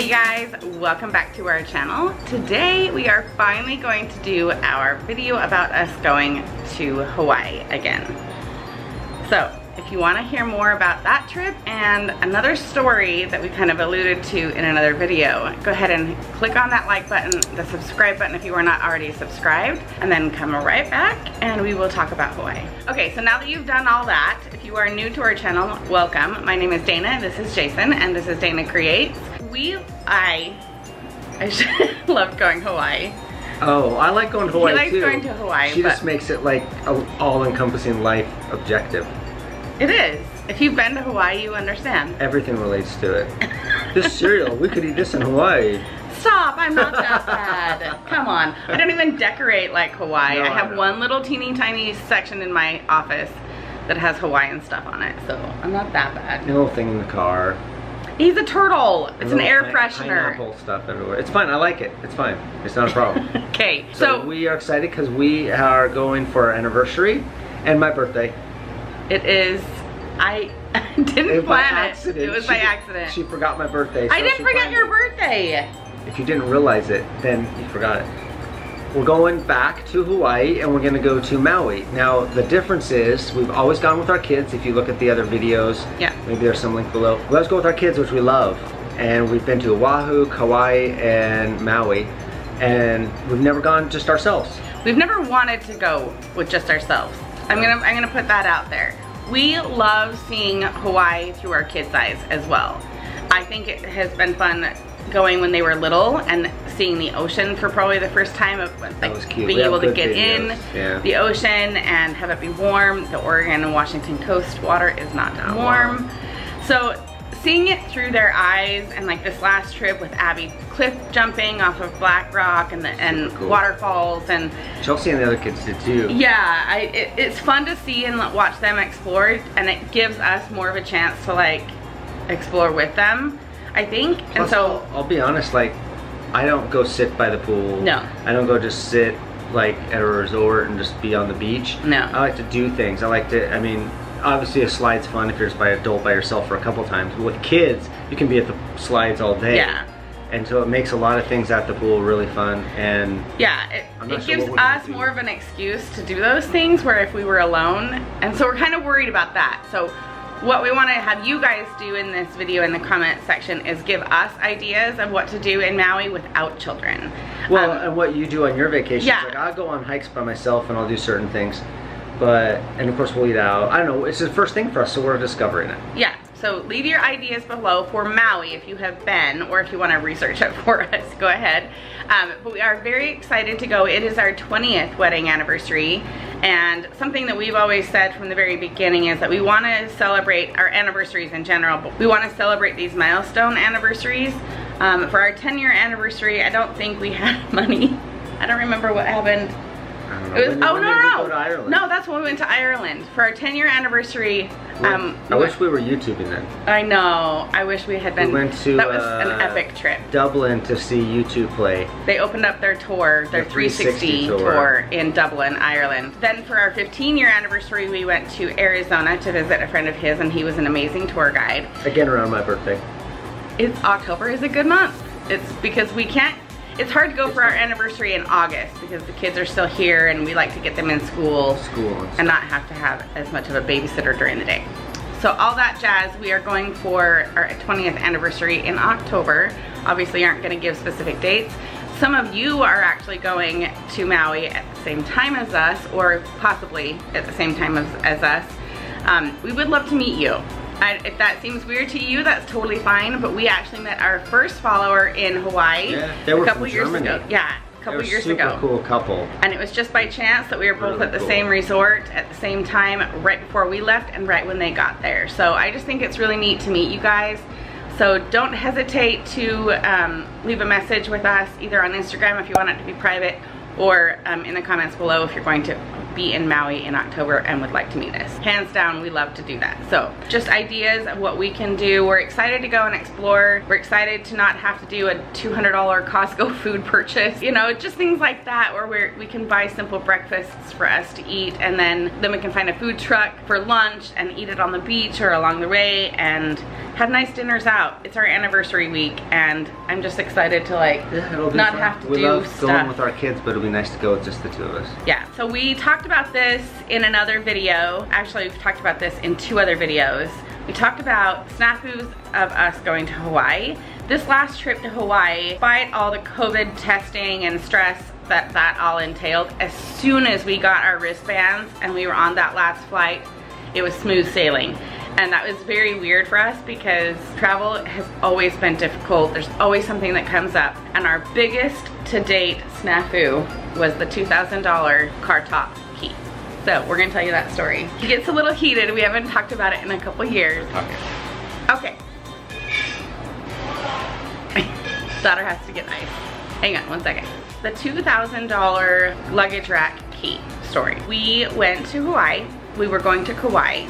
Hey guys, welcome back to our channel. Today we are finally going to do our video about us going to Hawaii again. So if you want to hear more about that trip and another story that we kind of alluded to in another video, go ahead and click on that like button, the subscribe button if you are not already subscribed, and then come right back and we will talk about Hawaii. Okay, so now that you've done all that, if you are new to our channel, welcome. My name is Dayna, this is Jason, and this is Dayna Creates. I loved going to Hawaii. Oh, I like going to Hawaii too. He likes going to Hawaii. She just makes it like an all-encompassing life objective. It is. If you've been to Hawaii, you understand. Everything relates to it. This cereal, we could eat this in Hawaii. Stop, I'm not that bad. Come on. I don't even decorate like Hawaii. No, I have one little teeny tiny section in my office that has Hawaiian stuff on it, so I'm not that bad. The little thing in the car. He's a turtle. It's an air freshener. Pineapple stuff everywhere. It's fine. I like it. It's fine. It's not a problem. Okay, so we are excited because we are going for our anniversary and my birthday. It is. I didn't plan it. It was by accident. She forgot my birthday. So I didn't forget your birthday. If you didn't realize it, then you forgot it. We're going back to Hawaii and we're going to go to Maui. Now the difference is we've always gone with our kids. If you look at the other videos, yeah, maybe there's some link below. We always go with our kids, which we love. And we've been to Oahu, Kauai, and Maui. And we've never gone just ourselves. We've never wanted to go with just ourselves. I'm gonna put that out there. We love seeing Hawaii through our kids' eyes as well. I think it has been fun going when they were little and seeing the ocean for probably the first time of like being able to get in the ocean and have it be warm. The Oregon and Washington coast water is not warm. So seeing it through their eyes, and like this last trip with Abby cliff jumping off of Black Rock and cool waterfalls, and Chelsea and the other kids did too. Yeah, it's fun to see and watch them explore, and it gives us more of a chance to like explore with them, I think. Plus, and so I'll be honest, like I don't go sit by the pool. No. I don't go just sit like at a resort and just be on the beach. No. I like to do things. I like to, I mean, obviously a slide's fun if you're just by adult by yourself for a couple times. But with kids, you can be at the slides all day. Yeah. And so it makes a lot of things at the pool really fun. And yeah, it gives us more of an excuse to do those things where if we were alone. And so we're kind of worried about that. So what we want to have you guys do in this video in the comment section is give us ideas of what to do in Maui without children. Well, and what you do on your vacations. Yeah. Like I'll go on hikes by myself and I'll do certain things. And of course we'll eat out. I don't know, it's the first thing for us, so we're discovering it. Yeah, so leave your ideas below for Maui if you have been, or if you want to research it for us, go ahead. But we are very excited to go. It is our 20th wedding anniversary, and something that we've always said from the very beginning is that we want to celebrate our anniversaries in general, but we want to celebrate these milestone anniversaries. For our 10-year anniversary, I don't think we had money. I don't remember what happened. It was, no, that's when we went to Ireland for our 10-year anniversary. I wish we were YouTubing then. I know. I wish we had been. We went to that was an epic trip. Dublin to see U2 play. They opened up their tour, their 360 tour in Dublin, Ireland. Then for our 15-year anniversary, we went to Arizona to visit a friend of his, and he was an amazing tour guide. Again, around my birthday. October is a good month. It's because we can't. It's hard to go for our anniversary in August because the kids are still here and we like to get them in school and not have to have as much of a babysitter during the day. So all that jazz, we are going for our 20th anniversary in October. Obviously aren't going to give specific dates. Some of you are actually going to Maui at the same time as us, or possibly at the same time as us. We would love to meet you. If that seems weird to you, that's totally fine, but we actually met our first follower in Hawaii a couple years ago. Yeah, a couple years ago. Super cool couple. And it was just by chance that we were both at the same resort at the same time right before we left and right when they got there. So I just think it's really neat to meet you guys. So don't hesitate to leave a message with us either on Instagram if you want it to be private, or in the comments below if you're going to be in Maui in October and would like to meet us. Hands down, we love to do that. So just ideas of what we can do. We're excited to go and explore. We're excited to not have to do a $200 Costco food purchase. You know, just things like that where we can buy simple breakfasts for us to eat, and then we can find a food truck for lunch and eat it on the beach or along the way and have nice dinners out. It's our anniversary week, and I'm just excited to like not have to do stuff. We love going with our kids, but it'll be nice to go with just the two of us. Yeah, so we talked about this in another video. Actually, we've talked about this in 2 other videos. We talked about snafus of us going to Hawaii. This last trip to Hawaii, despite all the COVID testing and stress that all entailed, as soon as we got our wristbands and we were on that last flight, it was smooth sailing. And that was very weird for us because travel has always been difficult. There's always something that comes up. And our biggest to date snafu was the $2,000 car top key. So we're gonna tell you that story. It gets a little heated. We haven't talked about it in a couple years. Okay. Daughter has to get ice. Hang on 1 second. The $2,000 luggage rack key story. We went to Hawaii. We were going to Kauai.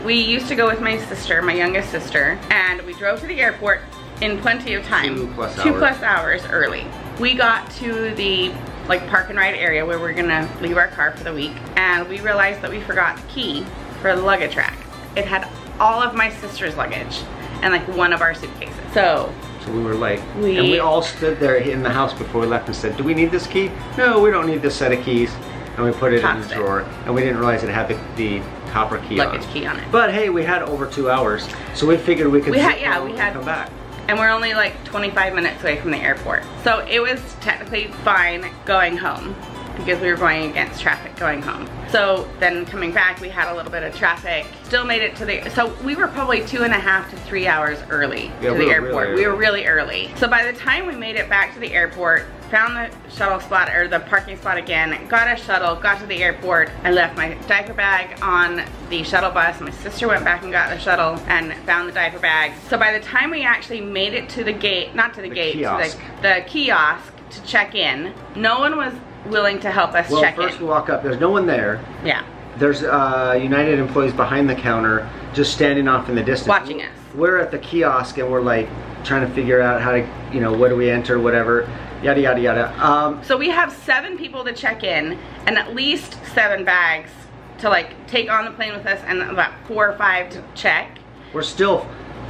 We used to go with my sister, my youngest sister, and we drove to the airport in plenty of time. 2+ hours early. We got to the like park and ride area where we're gonna leave our car for the week, and we realized that we forgot the key for the luggage rack. It had all of my sister's luggage and like one of our suitcases. So we were late. And we all stood there in the house before we left and said, do we need this key? No, we don't need this set of keys. And we put it in the drawer, and we didn't realize it had the copper key luggage key on it. But hey, we had over 2 hours, so we figured we could come back. And we're only like 25 minutes away from the airport. So it was technically fine going home because we were going against traffic going home. So then coming back, we had a little bit of traffic, still made it to the, so we were probably 2.5 to 3 hours early to the airport. We were really early. So by the time we made it back to the airport, found the shuttle spot or the parking spot again, got a shuttle, got to the airport. I left my diaper bag on the shuttle bus. My sister went back and got the shuttle and found the diaper bag. So by the time we actually made it to the gate, not to the gate, to the kiosk to check in, no one was willing to help us check in. Well, first we walk up, there's no one there. Yeah. There's United employees behind the counter just standing off in the distance. Watching us. We're at the kiosk and we're like trying to figure out how to, you know, what do we enter, whatever. Yada yada yada. So we have 7 people to check in and at least 7 bags to like take on the plane with us, and about 4 or 5 to check. We're still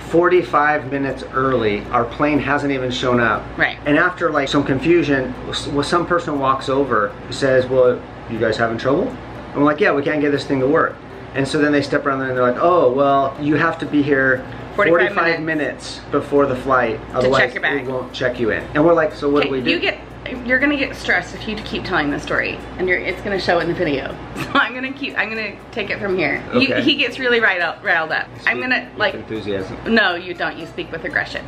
45 minutes early. Our plane hasn't even shown up. Right. And after like some confusion, some person walks over, says, well, you guys having trouble? And we're like, yeah, we can't get this thing to work. And so then they step around there and they're like, oh, well, you have to be here 45 minutes before the flight, otherwise we won't check you in. And we're like, so what do we do? You're gonna get stressed if you keep telling the story, and it's gonna show in the video. So I'm gonna take it from here. Okay. He gets really riled up. I'm gonna like enthusiasm. No, you don't. You speak with aggression.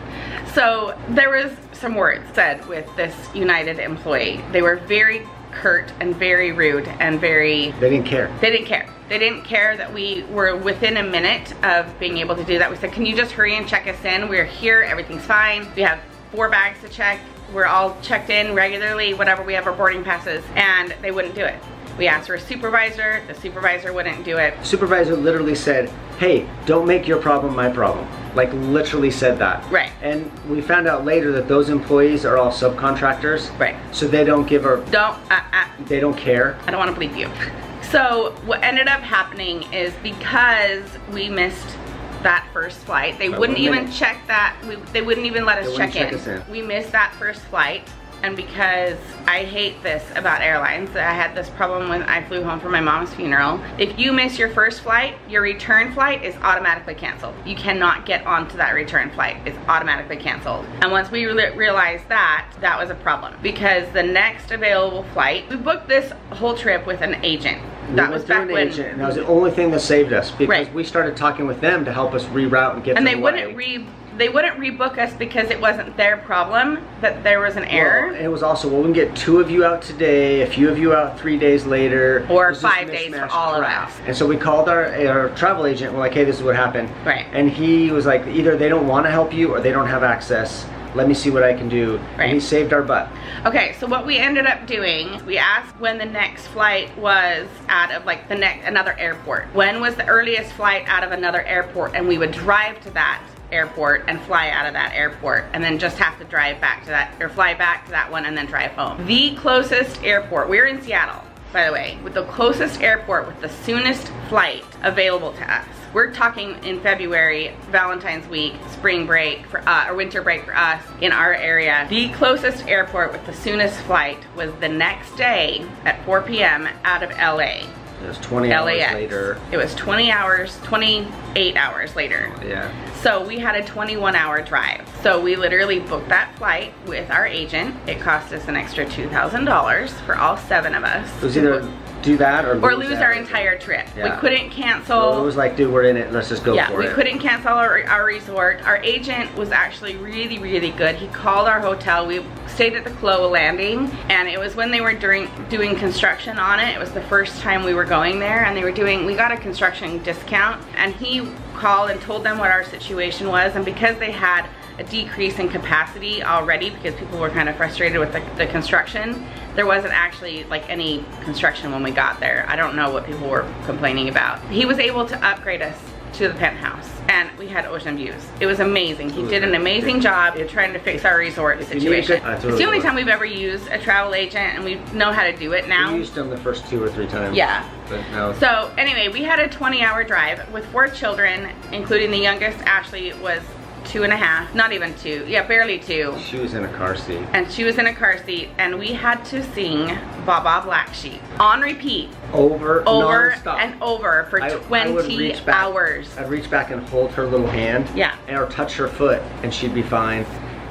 So there was some words said with this United employee. They were very curt and very rude and very. They didn't care. They didn't care. They didn't care that we were within a minute of being able to do that. We said, can you just hurry and check us in? We're here, everything's fine. We have 4 bags to check. We're all checked in regularly, whatever, we have our boarding passes, and they wouldn't do it. We asked for a supervisor, the supervisor wouldn't do it. Supervisor literally said, hey, don't make your problem my problem. Like literally said that. Right. And we found out later that those employees are all subcontractors. Right. So they don't give a, they don't care. I don't want to believe you. So what ended up happening is because we missed that first flight, they wouldn't even check that, they wouldn't even let us check in. We missed that first flight, and because I hate this about airlines, I had this problem when I flew home from my mom's funeral. If you miss your first flight, your return flight is automatically canceled. You cannot get onto that return flight. It's automatically canceled. And once we realized that, that was a problem, because the next available flight, we booked this whole trip with an agent. That was back when, and that was the only thing that saved us, because we started talking with them to help us reroute and get and them they wouldn't rebook us because it wasn't their problem that there was an error. Well, it was also, well, we can get 2 of you out today, a few of you out 3 days later, or 5 days for all of us. And so we called our travel agent. We're like, hey, this is what happened. Right. And he was like, either they don't want to help you or they don't have access let me see what I can do. Right. And he saved our butt. Okay, so what we ended up doing, we asked when the next flight was out of like another airport. When was the earliest flight out of another airport? And we would drive to that airport and fly out of that airport, and then just have to drive back to that, or fly back to that one and then drive home. The closest airport, we're in Seattle, by the way, with the closest airport with the soonest flight available to us. We're talking in February, Valentine's week, spring break for or winter break for us in our area. The closest airport with the soonest flight was the next day at 4 p.m. out of LA. It was 20 hours later. It was 28 hours later. Yeah. So we had a 21-hour drive. So we literally booked that flight with our agent. It cost us an extra $2,000 for all 7 of us. It was either do that or lose our entire trip. Yeah. We couldn't cancel. So it was like, dude, we're in it, let's just go for it. We couldn't cancel our resort. Our agent was actually really, really good. He called our hotel. We stayed at the Kaloa Landing, and it was when they were doing construction on it. It was the first time we were going there, and we got a construction discount, and he called and told them what our situation was, and because they had a decrease in capacity already because people were kind of frustrated with the construction, there wasn't actually like any construction when we got there. I don't know what people were complaining about. He was able to upgrade us to the penthouse, and we had ocean views. It was amazing. He did an amazing job trying to fix our resort situation. It's the only time we've ever used a travel agent, and we know how to do it now. We used them the first 2 or 3 times. Yeah. But no. So anyway, we had a 20-hour drive with 4 children, including the youngest, Ashley, was 2.5, not even 2, yeah, barely 2. She was in a car seat. And she was in a car seat, and we had to sing Baba Black Sheep on repeat. Over non-stop. And over for 20 hours. I'd reach back and hold her little hand. Yeah. Or touch her foot, and she'd be fine.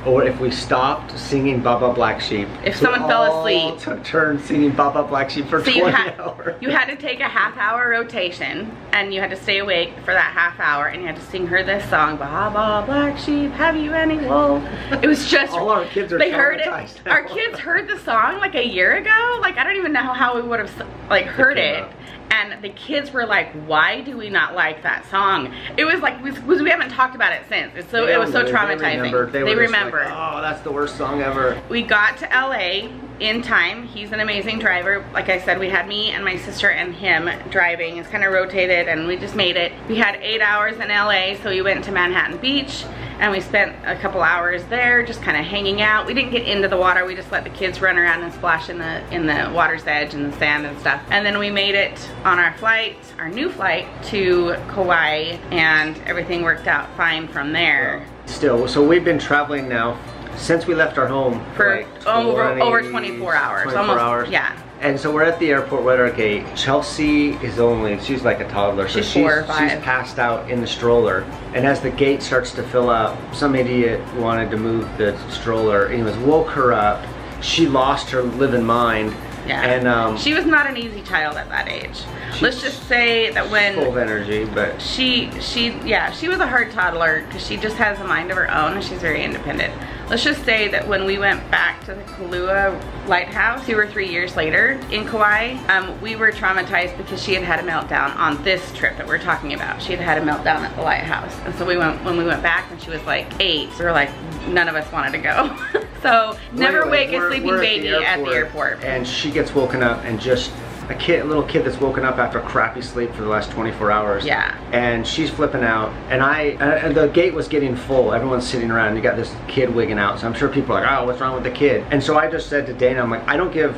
Or if we stopped singing Baba Black Sheep. If someone fell asleep. Took turns singing Baba Black Sheep for 20 hours. You had to take a half-hour rotation, and you had to stay awake for that half hour, and you had to sing her this song, Baba Black Sheep, have you any wool? It was just, all our kids are traumatized. Our kids heard the song like a year ago. Like, I don't even know how we would have like heard it. And the kids were like, why do we not like that song? It was like, we haven't talked about it since. It was so traumatizing. They remembered. Like, oh, that's the worst song ever. We got to LA in time. He's an amazing driver. Like I said, we had me and my sister and him driving. It's kind of rotated, and we just made it. We had 8 hours in LA, so we went to Manhattan Beach, and we spent a couple hours there just kind of hanging out. We didn't get into the water. We just let the kids run around and splash in the water's edge and the sand and stuff. And then we made it on our flight, our new flight to Kauai, and everything worked out fine from there. Still, so we've been traveling now since we left our home for like over 24 hours. 24 almost, hours. Yeah. And so we're at the airport, we're at our gate. Chelsea is she's like a toddler. So she's 4 or 5. She's passed out in the stroller. And as the gate starts to fill up, some idiot wanted to move the stroller. Anyways, woke her up. She lost her living mind. Yeah. And she was not an easy child at that age. Let's just say that when full of energy, but she was a hard toddler because she just has a mind of her own and she's very independent. Let's just say that when we went back to the Kailua Lighthouse 2 or 3 years later in Kauai, we were traumatized because she had a meltdown on this trip that we're talking about. She had a meltdown at the lighthouse, and so when we went back when she was like 8, we were like, none of us wanted to go. So never wake a sleeping baby at the airport. And she gets woken up, and just a little kid that's woken up after crappy sleep for the last 24 hours. Yeah. And she's flipping out, and the gate was getting full. Everyone's sitting around, and you got this kid wigging out. So I'm sure people are like, oh, what's wrong with the kid? And so I just said to Dana, I'm like, I don't give,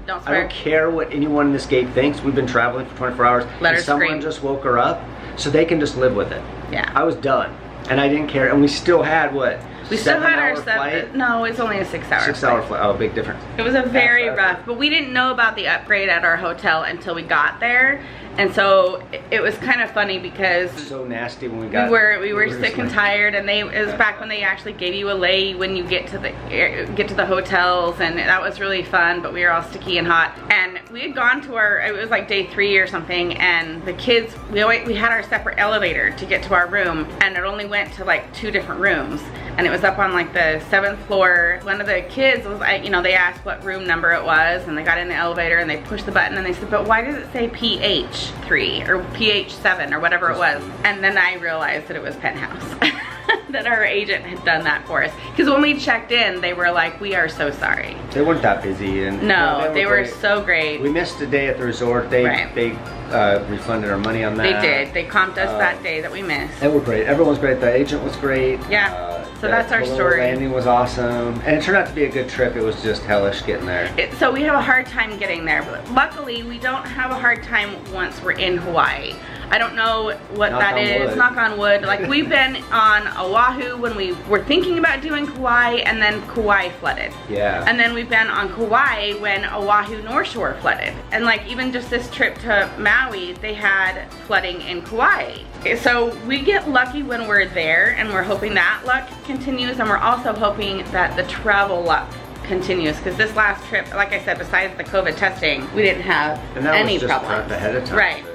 don't swear. I don't care what anyone in this gate thinks. We've been traveling for 24 hours. Let her someone scream. just woke her up, so they can just live with it. Yeah. I was done, and I didn't care, and we still had what? We still had our flight? No, it's only a 6 hour 6 hour flight. Oh, big difference. It was a very rough, but we didn't know about the upgrade at our hotel until we got there. And so it was kind of funny because so nasty when we got we were sick and tired, and it was back when they actually gave you a lei when you get to the hotels, and that was really fun, but we were all sticky and hot. And we had gone to it was like day 3 or something, and the kids, we had our separate elevator to get to our room, and it only went to like 2 different rooms, and it was up on like the 7th floor. One of the kids was like, they asked what room number it was, and they got in the elevator and they pushed the button and they said, but why does it say PH3 or PH7 or whatever it was? And then I realized that it was penthouse. that our agent had done that for us. Because when we checked in, they were like, we are so sorry. They weren't that busy. And no, they were so great. We missed a day at the resort. They refunded our money on that. They did. They comped us that day that we missed. They were great. Everyone was great. The agent was great. Yeah. So that's our story. The landing was awesome. And it turned out to be a good trip. It was just hellish getting there. So we have a hard time getting there. But luckily, we don't have a hard time once we're in Hawaii. I don't know what that is. Knock on wood. Like, we've been on Oahu when we were thinking about doing Kauai, and then Kauai flooded. Yeah. And then we've been on Kauai when Oahu North Shore flooded. And like, even just this trip to Maui, they had flooding in Kauai. So we get lucky when we're there, and we're hoping that luck continues, and we're also hoping that the travel luck continues, because this last trip, like I said, besides the COVID testing, we didn't have any problems. Ahead of time. Right.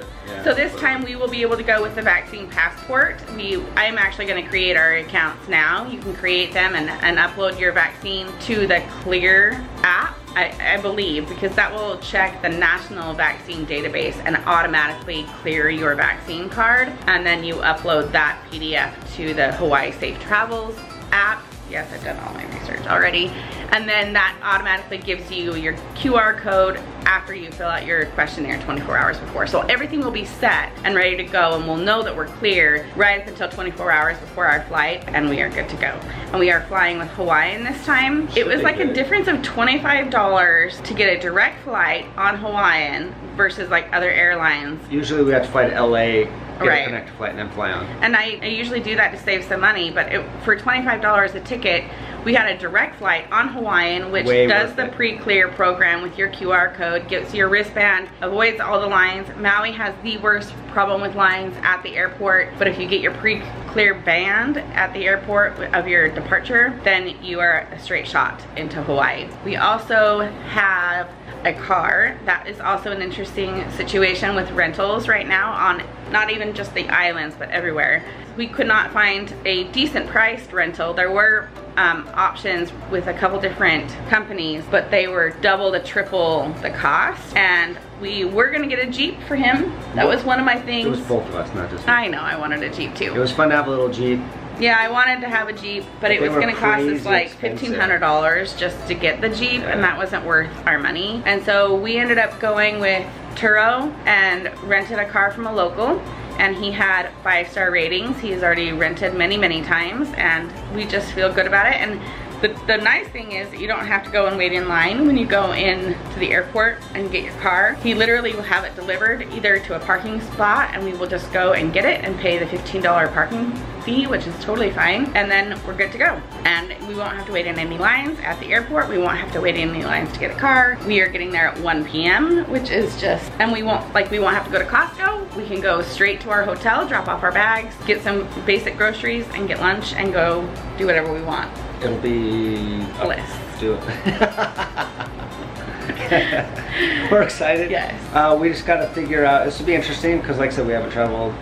So this time we will be able to go with the vaccine passport. I'm actually going to create our accounts now. You can create them and upload your vaccine to the Clear app, I believe, because that will check the national vaccine database and automatically clear your vaccine card. And then you upload that PDF to the Hawaii Safe Travels app. Yes, I've done all my research already. And then that automatically gives you your QR code after you fill out your questionnaire 24 hours before. So everything will be set and ready to go, and we'll know that we're clear right up until 24 hours before our flight, and we are good to go. And we are flying with Hawaiian this time. It was like a difference of $25 to get a direct flight on Hawaiian versus like other airlines. Usually we have to fly to LA, get a connect flight, and then fly on. And I usually do that to save some money, but for $25 a ticket, we had a direct flight on Hawaiian, which does the pre-clear program with your QR code, gives you your wristband, avoids all the lines. Maui has the worst problem with lines at the airport, but if you get your pre-clear band at the airport of your departure, then you are a straight shot into Hawaii. We also have a car. That is also an interesting situation with rentals right now on not even just the islands, but everywhere. We could not find a decent priced rental. There were options with a couple different companies, but they were double to triple the cost. And we were gonna get a Jeep for him. That was one of my things. It was both of us, not just me. I know, I wanted a Jeep too. It was fun to have a little Jeep. Yeah, I wanted to have a Jeep, but it was gonna cost us like $1,500 just to get the Jeep, and that wasn't worth our money. And so we ended up going with Turo and rented a car from a local, and he had 5-star ratings. He's already rented many, many times, and we just feel good about it. And the nice thing is that you don't have to go and wait in line when you go in to the airport and get your car. He literally will have it delivered either to a parking spot, and we will just go and get it and pay the $15 parking fee, which is totally fine, and then we're good to go. And we won't have to wait in any lines at the airport. We won't have to wait in any lines to get a car. We are getting there at 1 p.m., which is just, and we won't have to go to Costco. We can go straight to our hotel, drop off our bags, get some basic groceries, and get lunch, and go do whatever we want. It'll be bliss. Do it. We're excited. Yes. We just gotta figure out, this will be interesting because like I said, we haven't traveled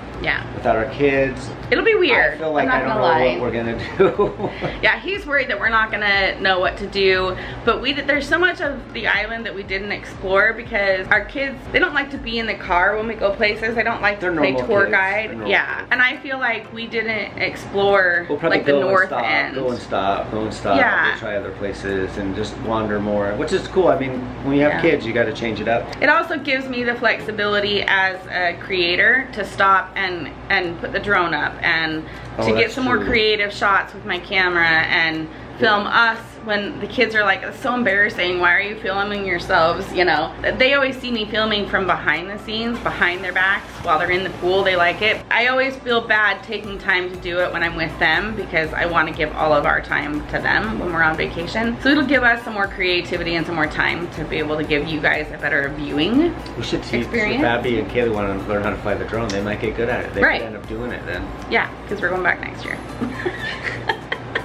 without our kids. It'll be weird. I feel like I don't know what we're gonna do. Yeah, he's worried that we're not gonna know what to do, but there's so much of the island that we didn't explore because our kids, they don't like to be in the car when we go places. They don't like to play tour guide. Yeah, and I feel like we didn't explore like the north end. Go and stop. Yeah. We'll try other places and just wander more, which is cool. I mean, when you have kids, you got to change it up. It also gives me the flexibility as a creator to stop and put the drone up and to get some more creative shots with my camera and film us when the kids are like, it's so embarrassing, why are you filming yourselves, you know. They always see me filming from behind the scenes, behind their backs while they're in the pool. They like it. I always feel bad taking time to do it when I'm with them because I want to give all of our time to them when we're on vacation. So it'll give us some more creativity and some more time to be able to give you guys a better viewing We should teach if Abby and Kaylee want to learn how to fly the drone. They might get good at it. They could end up doing it then. Yeah, because we're going back next year.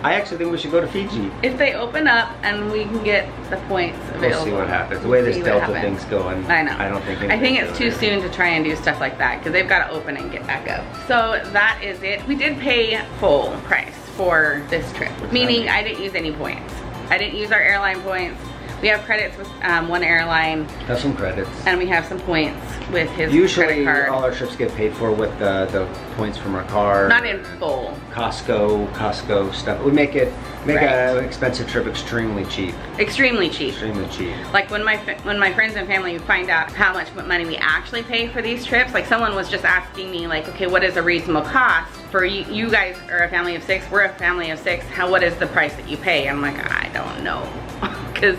I actually think we should go to Fiji. If they open up and we can get the points available. We'll see what happens. The way this Delta thing's going, I know. I don't think I think it's too soon to try and do stuff like that because they've got to open and get back up. So that is it. We did pay full price for this trip, meaning I didn't use any points. I didn't use our airline points. We have credits with one airline. Have some credits. And we have some points with his Usually, credit card. all our trips get paid for with the points from our car. Not in full. Costco stuff. We make an expensive trip extremely cheap. Extremely cheap. Extremely cheap. Like when my friends and family find out how much money we actually pay for these trips, like someone was just asking me like, okay, what is a reasonable cost? For you guys are a family of 6, we're a family of 6, what is the price that you pay? I'm like, I don't know. Because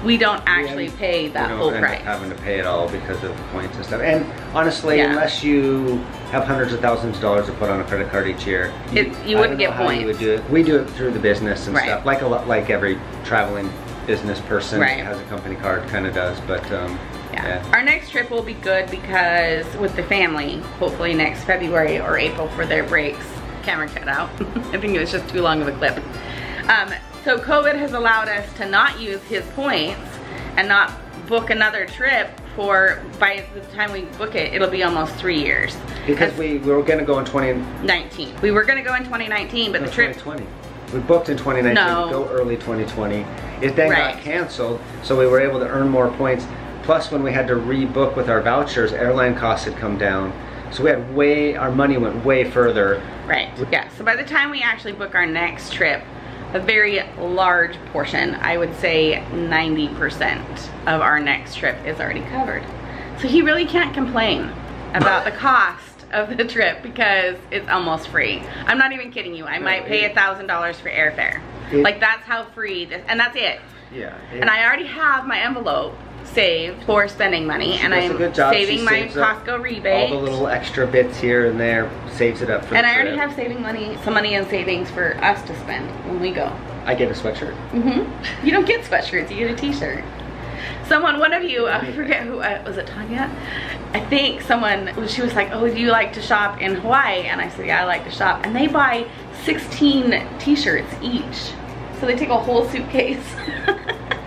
we don't actually pay that full price. We don't end up having to pay it all because of points and stuff. And honestly, unless you have hundreds of thousands of dollars to put on a credit card each year, you wouldn't get points. You would do it. We do it through the business and stuff, like every traveling business person who has a company card kind of does. But yeah. Our next trip will be good because with the family, hopefully next February or April for their breaks. Camera cut out. I think it was just too long of a clip. So COVID has allowed us to not use his points and not book another trip for, by the time we book it, it'll be almost 3 years. Because we were gonna go in 2019. We were gonna go in 2019, but the trip... 2020. We booked in 2019, go early 2020. It then got canceled, so we were able to earn more points. Plus when we had to rebook with our vouchers, airline costs had come down. So we had our money went way further. Right, yeah. So by the time we actually book our next trip, a very large portion, I would say 90% of our next trip is already covered. So he really can't complain about the cost of the trip because it's almost free. I'm not even kidding you. I might pay $1,000 for airfare. Like that's how free this, and that's it. Yeah. And I already have my envelope saved for spending money, and I'm saving my Costco rebate. All the little extra bits here and there, saves it up for the trip. And I already have some money in savings for us to spend when we go. I get a sweatshirt. You don't get sweatshirts, you get a t-shirt. One of you, I forget who, was it Tanya? I think she was like, oh, do you like to shop in Hawaii? And I said, yeah, I like to shop. And they buy 16 t-shirts each. So they take a whole suitcase.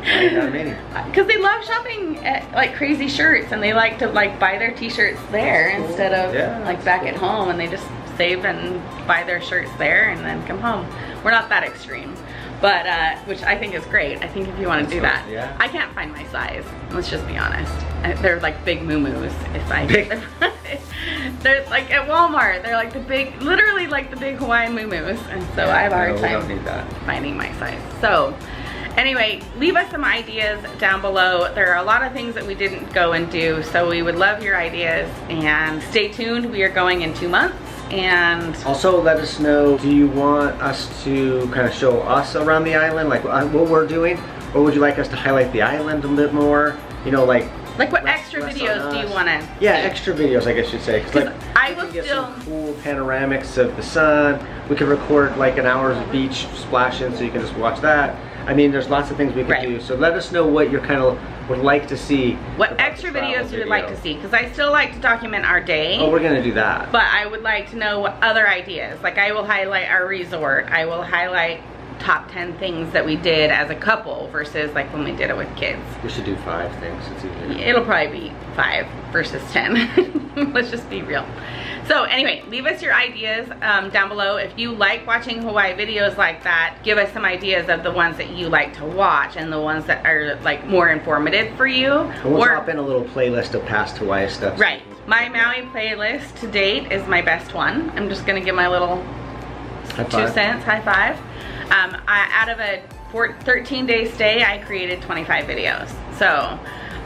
Because they love shopping at like crazy shirts, and they like to like buy their t-shirts there instead of like back at home, and they just save and buy their shirts there and then come home. We're not that extreme, but which I think is great. I think if you want to do that, I can't find my size. Let's just be honest. They're like big moo-moos. They're like at Walmart. They're like the big, literally like the big Hawaiian moo-moos, and so I have a hard time finding my size. So. Anyway, leave us some ideas down below. There are a lot of things that we didn't go and do, so we would love your ideas, and stay tuned. We are going in 2 months, and also let us know, do you want us to kind of show us around the island, like what we're doing, or would you like us to highlight the island a bit more? You know, like what extra videos do you want to see? Extra videos, I guess you'd say. Because like, I will get some cool panoramics of the sun. We could record like an hour's beach splashing, so you can just watch that. I mean, there's lots of things we could do. So let us know what you kind of would like to see. What extra videos you would like to see. Because I still like to document our day. Oh, we're going to do that. But I would like to know what other ideas. Like I will highlight our resort. I will highlight top 10 things that we did as a couple versus like when we did it with kids. We should do 5 things. It's easier. It'll probably be 5 versus 10. Let's just be real. So anyway, leave us your ideas down below. If you like watching Hawaii videos like that, give us some ideas of the ones that you like to watch and the ones that are like more informative for you. And we'll drop in a little playlist of past Hawaii stuff. Right. My Maui playlist to date is my best one. I'm just gonna give my little 2 cents, high five. Out of a 13-day stay, I created 25 videos. So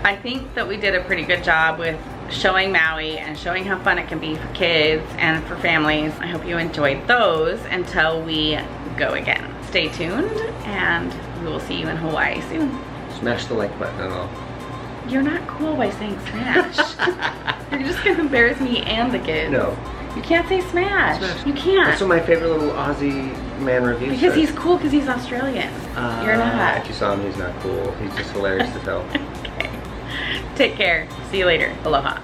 I think that we did a pretty good job with showing Maui and showing how fun it can be for kids and for families. I hope you enjoyed those until we go again. Stay tuned, and we will see you in Hawaii soon. Smash the like button and all. You're not cool by saying smash. You're just gonna embarrass me and the kids. No. You can't say smash. Smash. You can't. That's what my favorite little Aussie man review says. Because he's cool because he's Australian. You're not. If you saw him, he's not cool. He's just hilarious to tell. Okay. Take care. See you later. Aloha.